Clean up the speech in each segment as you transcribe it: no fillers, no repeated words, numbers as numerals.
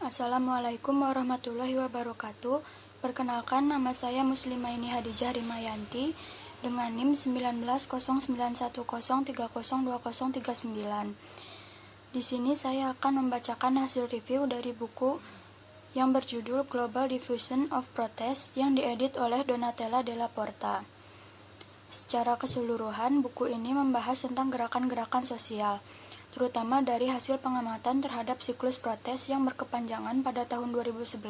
Assalamualaikum warahmatullahi wabarakatuh. Perkenalkan, nama saya Muslimaini Hadijah Rimayanti dengan NIM 19,91030302039. Di sini saya akan membacakan hasil review dari buku yang berjudul Global Diffusion of Protest yang diedit oleh Donatella Della Porta. Secara keseluruhan, buku ini membahas tentang gerakan-gerakan sosial, terutama dari hasil pengamatan terhadap siklus protes yang berkepanjangan pada tahun 2011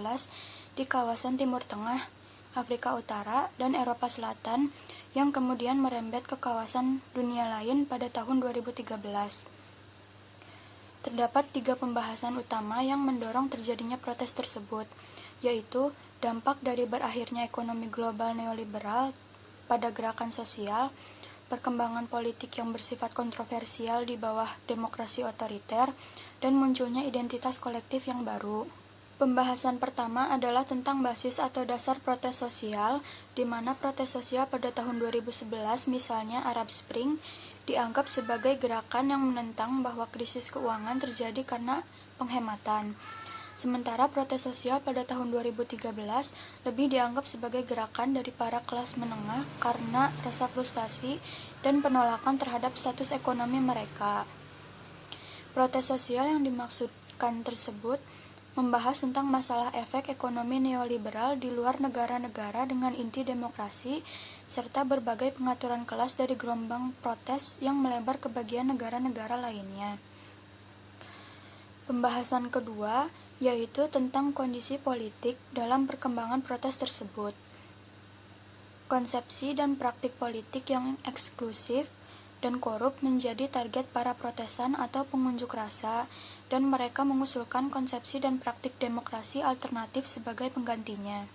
di kawasan Timur Tengah, Afrika Utara, dan Eropa Selatan yang kemudian merembet ke kawasan dunia lain pada tahun 2013. Terdapat 3 pembahasan utama yang mendorong terjadinya protes tersebut, yaitu dampak dari berakhirnya ekonomi global neoliberal pada gerakan sosial, perkembangan politik yang bersifat kontroversial di bawah demokrasi otoriter, dan munculnya identitas kolektif yang baru. Pembahasan pertama adalah tentang basis atau dasar protes sosial, di mana protes sosial pada tahun 2011, misalnya Arab Spring, dianggap sebagai gerakan yang menentang bahwa krisis keuangan terjadi karena penghematan. Sementara protes sosial pada tahun 2013 lebih dianggap sebagai gerakan dari para kelas menengah karena rasa frustasi dan penolakan terhadap status ekonomi mereka. Protes sosial yang dimaksudkan tersebut membahas tentang masalah efek ekonomi neoliberal di luar negara-negara dengan inti demokrasi, serta berbagai pengaturan kelas dari gelombang protes yang melebar ke bagian negara-negara lainnya. Pembahasan kedua yaitu tentang kondisi politik dalam perkembangan protes tersebut. Konsepsi dan praktik politik yang eksklusif dan korup menjadi target para protesan atau pengunjuk rasa, dan mereka mengusulkan konsepsi dan praktik demokrasi alternatif sebagai penggantinya.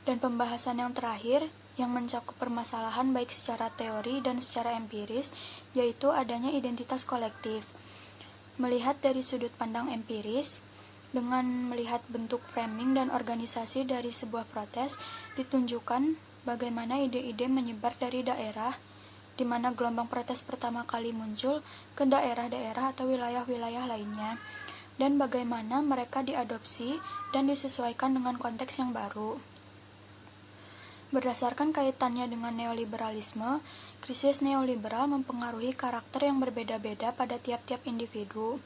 Dan pembahasan yang terakhir, yang mencakup permasalahan baik secara teori dan secara empiris, yaitu adanya identitas kolektif. Melihat dari sudut pandang empiris, dengan melihat bentuk framing dan organisasi dari sebuah protes, ditunjukkan bagaimana ide-ide menyebar dari daerah di mana gelombang protes pertama kali muncul ke daerah-daerah atau wilayah-wilayah lainnya, dan bagaimana mereka diadopsi dan disesuaikan dengan konteks yang baru. Berdasarkan kaitannya dengan neoliberalisme, krisis neoliberal mempengaruhi karakter yang berbeda-beda pada tiap-tiap individu.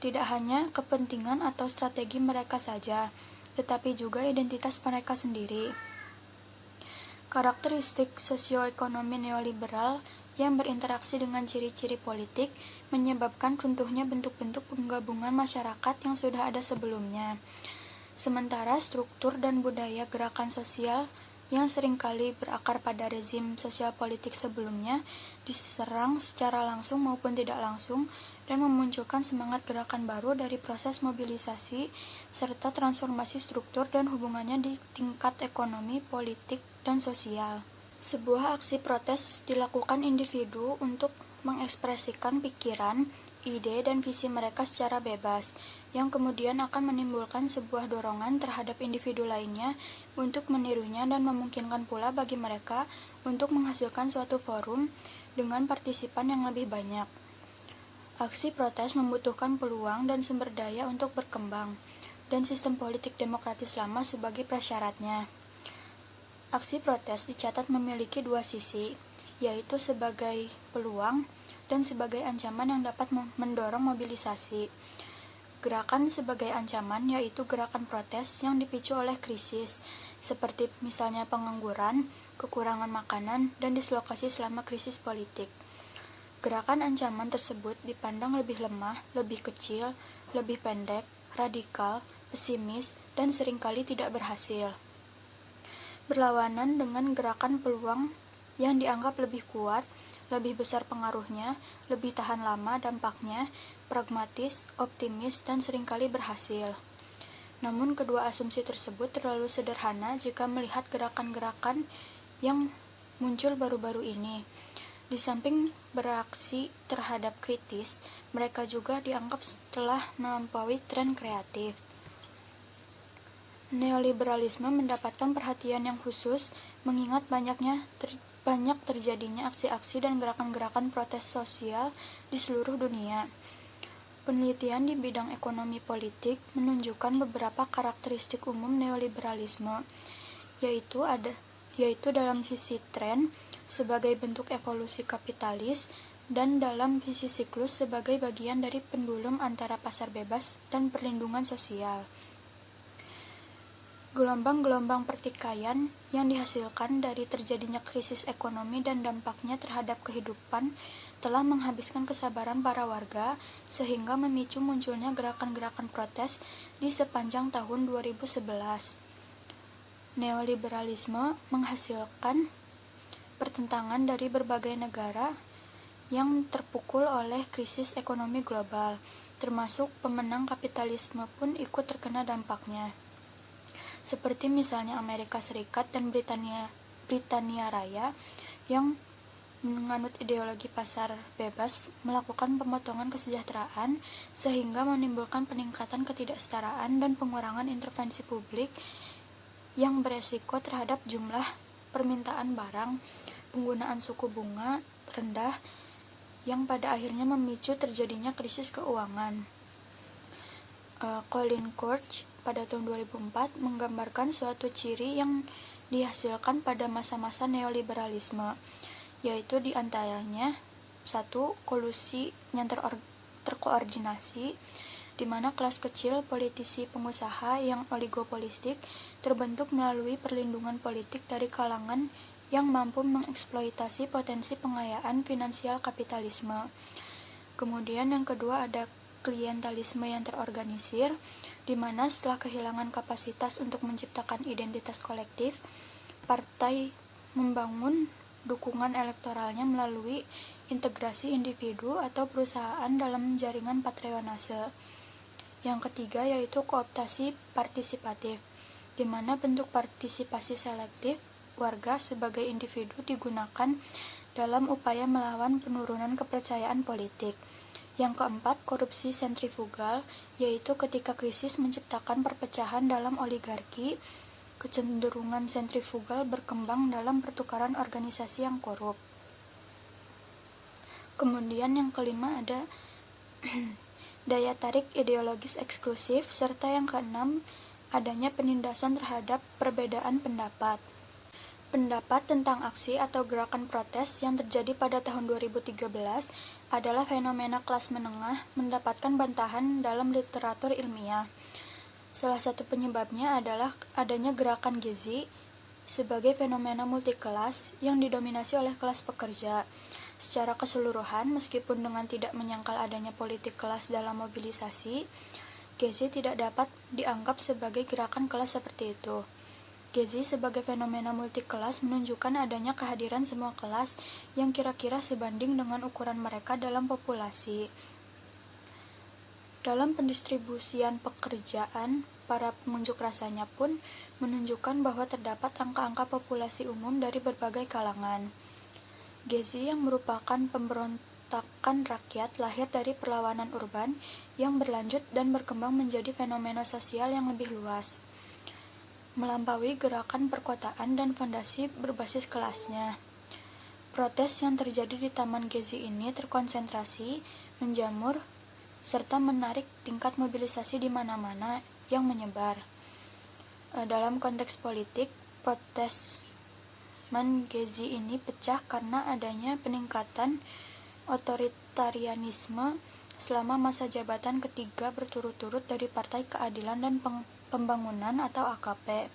Tidak hanya kepentingan atau strategi mereka saja, tetapi juga identitas mereka sendiri. Karakteristik sosioekonomi neoliberal yang berinteraksi dengan ciri-ciri politik menyebabkan runtuhnya bentuk-bentuk penggabungan masyarakat yang sudah ada sebelumnya. Sementara struktur dan budaya gerakan sosial yang seringkali berakar pada rezim sosial politik sebelumnya diserang secara langsung maupun tidak langsung dan memunculkan semangat gerakan baru dari proses mobilisasi serta transformasi struktur dan hubungannya di tingkat ekonomi, politik, dan sosial. Sebuah aksi protes dilakukan individu untuk mengekspresikan pikiran, ide, dan visi mereka secara bebas, yang kemudian akan menimbulkan sebuah dorongan terhadap individu lainnya untuk menirunya dan memungkinkan pula bagi mereka untuk menghasilkan suatu forum dengan partisipan yang lebih banyak. Aksi protes membutuhkan peluang dan sumber daya untuk berkembang, dan sistem politik demokratis lama sebagai prasyaratnya. Aksi protes dicatat memiliki 2 sisi, yaitu sebagai peluang dan sebagai ancaman yang dapat mendorong mobilisasi. Gerakan sebagai ancaman yaitu gerakan protes yang dipicu oleh krisis, seperti misalnya pengangguran, kekurangan makanan, dan dislokasi selama krisis politik. Gerakan ancaman tersebut dipandang lebih lemah, lebih kecil, lebih pendek, radikal, pesimis, dan seringkali tidak berhasil. Berlawanan dengan gerakan peluang yang dianggap lebih kuat, lebih besar pengaruhnya, lebih tahan lama dampaknya, pragmatis, optimis, dan seringkali berhasil. Namun kedua asumsi tersebut terlalu sederhana jika melihat gerakan-gerakan yang muncul baru-baru ini. Di samping bereaksi terhadap kritis, mereka juga dianggap telah melampaui tren kreatif. Neoliberalisme mendapatkan perhatian yang khusus mengingat banyak terjadinya aksi-aksi dan gerakan-gerakan protes sosial di seluruh dunia. Penelitian di bidang ekonomi politik menunjukkan beberapa karakteristik umum neoliberalisme, yaitu dalam sisi tren sebagai bentuk evolusi kapitalis dan dalam visi siklus sebagai bagian dari pendulum antara pasar bebas dan perlindungan sosial. Gelombang-gelombang pertikaian yang dihasilkan dari terjadinya krisis ekonomi dan dampaknya terhadap kehidupan telah menghabiskan kesabaran para warga sehingga memicu munculnya gerakan-gerakan protes di sepanjang tahun 2011. Neoliberalisme menghasilkan pertentangan dari berbagai negara yang terpukul oleh krisis ekonomi global, termasuk pemenang kapitalisme pun ikut terkena dampaknya. Seperti misalnya Amerika Serikat dan Britania Raya yang menganut ideologi pasar bebas melakukan pemotongan kesejahteraan sehingga menimbulkan peningkatan ketidaksetaraan dan pengurangan intervensi publik yang beresiko terhadap jumlah permintaan barang, penggunaan suku bunga rendah yang pada akhirnya memicu terjadinya krisis keuangan. Colin Kurtz pada tahun 2004 menggambarkan suatu ciri yang dihasilkan pada masa-masa neoliberalisme, yaitu diantaranya 1. Kolusi yang terkoordinasi, di mana kelas kecil politisi pengusaha yang oligopolistik terbentuk melalui perlindungan politik dari kalangan yang mampu mengeksploitasi potensi pengayaan finansial kapitalisme. Kemudian yang kedua ada klientelisme yang terorganisir, di mana setelah kehilangan kapasitas untuk menciptakan identitas kolektif, partai membangun dukungan elektoralnya melalui integrasi individu atau perusahaan dalam jaringan patronase. Yang ketiga yaitu kooptasi partisipatif, di mana bentuk partisipasi selektif warga sebagai individu digunakan dalam upaya melawan penurunan kepercayaan politik. Yang keempat, korupsi sentrifugal, yaitu ketika krisis menciptakan perpecahan dalam oligarki, kecenderungan sentrifugal berkembang dalam pertukaran organisasi yang korup. Kemudian yang kelima ada daya tarik ideologis eksklusif, serta yang keenam adanya penindasan terhadap perbedaan pendapat. Pendapat tentang aksi atau gerakan protes yang terjadi pada tahun 2013 adalah fenomena kelas menengah mendapatkan bantahan dalam literatur ilmiah. Salah satu penyebabnya adalah adanya gerakan Gezi sebagai fenomena multikelas yang didominasi oleh kelas pekerja. Secara keseluruhan, meskipun dengan tidak menyangkal adanya politik kelas dalam mobilisasi, Gezi tidak dapat dianggap sebagai gerakan kelas seperti itu. Gezi sebagai fenomena multikelas menunjukkan adanya kehadiran semua kelas yang kira-kira sebanding dengan ukuran mereka dalam populasi. Dalam pendistribusian pekerjaan, para pengunjuk rasanya pun menunjukkan bahwa terdapat angka-angka populasi umum dari berbagai kalangan. Gezi yang merupakan pemberontakan rakyat lahir dari perlawanan urban yang berlanjut dan berkembang menjadi fenomena sosial yang lebih luas, melampaui gerakan perkotaan dan fondasi berbasis kelasnya. Protes yang terjadi di Taman Gezi ini terkonsentrasi, menjamur, serta menarik tingkat mobilisasi di mana-mana yang menyebar. Dalam konteks politik, protes Man Gezi ini pecah karena adanya peningkatan otoritarianisme selama masa jabatan ketiga berturut-turut dari Partai Keadilan dan Pembangunan atau AKP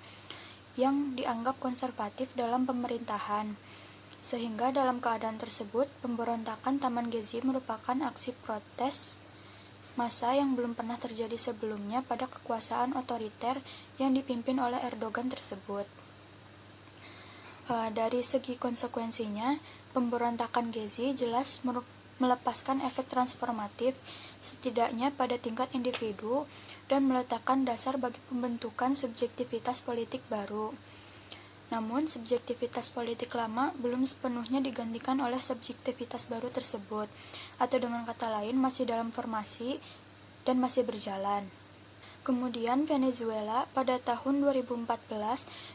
yang dianggap konservatif dalam pemerintahan, sehingga dalam keadaan tersebut pemberontakan Taman Gezi merupakan aksi protes massa yang belum pernah terjadi sebelumnya pada kekuasaan otoriter yang dipimpin oleh Erdogan tersebut. Dari segi konsekuensinya, pemberontakan Gezi jelas melepaskan efek transformatif setidaknya pada tingkat individu dan meletakkan dasar bagi pembentukan subjektivitas politik baru. Namun, subjektivitas politik lama belum sepenuhnya digantikan oleh subjektivitas baru tersebut, atau dengan kata lain masih dalam formasi dan masih berjalan. Kemudian Venezuela pada tahun 2014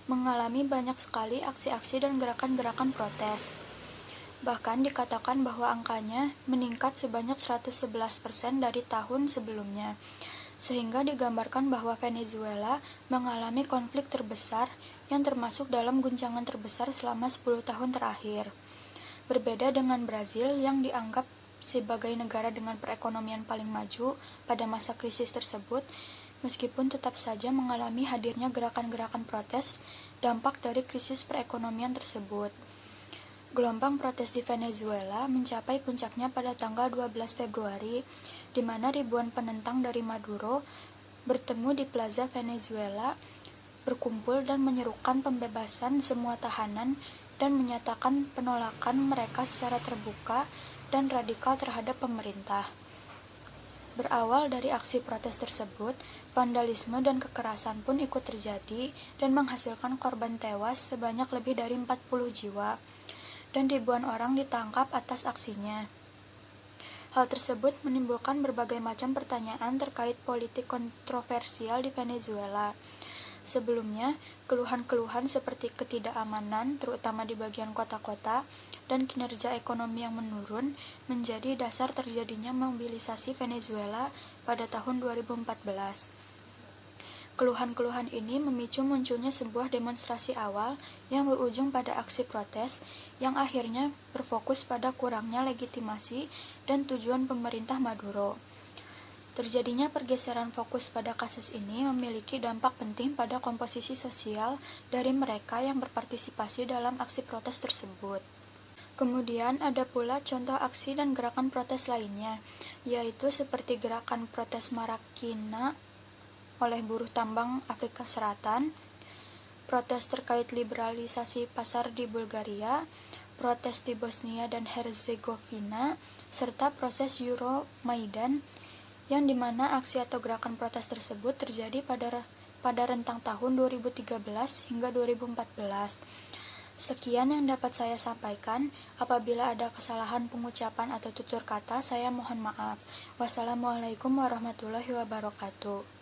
mengalami banyak sekali aksi-aksi dan gerakan-gerakan protes. Bahkan dikatakan bahwa angkanya meningkat sebanyak 111% dari tahun sebelumnya, sehingga digambarkan bahwa Venezuela mengalami konflik terbesar yang termasuk dalam guncangan terbesar selama 10 tahun terakhir. Berbeda dengan Brazil yang dianggap sebagai negara dengan perekonomian paling maju pada masa krisis tersebut, meskipun tetap saja mengalami hadirnya gerakan-gerakan protes dampak dari krisis perekonomian tersebut. Gelombang protes di Venezuela mencapai puncaknya pada tanggal 12 Februari, di mana ribuan penentang dari Maduro bertemu di Plaza Venezuela, berkumpul dan menyerukan pembebasan semua tahanan dan menyatakan penolakan mereka secara terbuka dan radikal terhadap pemerintah. Berawal dari aksi protes tersebut, vandalisme dan kekerasan pun ikut terjadi dan menghasilkan korban tewas sebanyak lebih dari 40 jiwa, dan ribuan orang ditangkap atas aksinya. Hal tersebut menimbulkan berbagai macam pertanyaan terkait politik kontroversial di Venezuela. Sebelumnya, keluhan-keluhan seperti ketidakamanan, terutama di bagian kota-kota, dan kinerja ekonomi yang menurun menjadi dasar terjadinya mobilisasi Venezuela pada tahun 2014. Keluhan-keluhan ini memicu munculnya sebuah demonstrasi awal yang berujung pada aksi protes yang akhirnya berfokus pada kurangnya legitimasi dan tujuan pemerintah Maduro. Terjadinya pergeseran fokus pada kasus ini memiliki dampak penting pada komposisi sosial dari mereka yang berpartisipasi dalam aksi protes tersebut. Kemudian ada pula contoh aksi dan gerakan protes lainnya, yaitu seperti gerakan protes Marakina oleh buruh tambang Afrika Selatan, protes terkait liberalisasi pasar di Bulgaria, protes di Bosnia dan Herzegovina, serta proses Euromaidan, yang dimana aksi atau gerakan protes tersebut terjadi pada rentang tahun 2013 hingga 2014. Sekian yang dapat saya sampaikan. Apabila ada kesalahan pengucapan atau tutur kata, saya mohon maaf. Wassalamualaikum warahmatullahi wabarakatuh.